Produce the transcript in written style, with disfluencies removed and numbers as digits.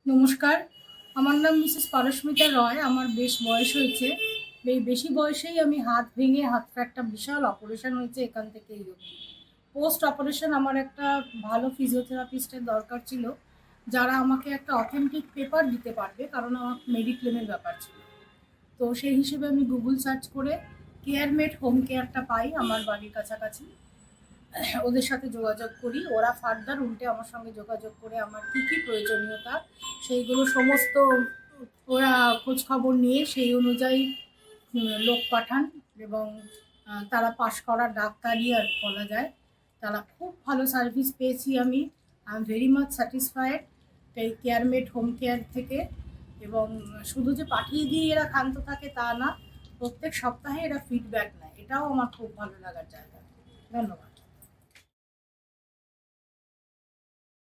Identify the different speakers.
Speaker 1: নমস্কার, আমার নাম মিসেস পারস্মিতা রয়। আমার বেশ বয়স হয়েছে। এই বেশি বয়সেই আমি হাত ভেঙে হাতটা একটা বিশাল অপারেশন হয়েছে এখান থেকে এই অবধি। পোস্ট অপারেশন আমার একটা ভালো ফিজিওথেরাপিস্টের দরকার ছিল, যারা আমাকে একটা অথেন্টিক পেপার দিতে পারবে, কারণ আমার মেডিক্লেমের ব্যাপার ছিল। তো সেই হিসেবে আমি গুগল সার্চ করে কেয়ারমেড হোম কেয়ারটা পাই আমার বাড়ির কাছাকাছি। ওদের সাথে যোগাযোগ করি, ওরা ফার্দার উল্টে আমার সঙ্গে যোগাযোগ করে আমার কী কী প্রয়োজনীয়তা সেইগুলো সমস্ত ওরা খোঁজ খবর নিয়ে সেই অনুযায়ী লোক পাঠান। এবং তারা পাশ করা ডাক্তারই আর বলা যায়। তারা খুব ভালো সার্ভিস পেয়েছি আমি। I am very much satisfied এই কেয়ারমেড হোম কেয়ার থেকে। এবং শুধু যে পাঠিয়ে দিয়ে এরা ক্ষান্ত থাকে তা না, প্রত্যেক সপ্তাহে এরা ফিডব্যাক নেয়, এটাও আমার খুব ভালো লাগার জায়গা। ধন্যবাদ।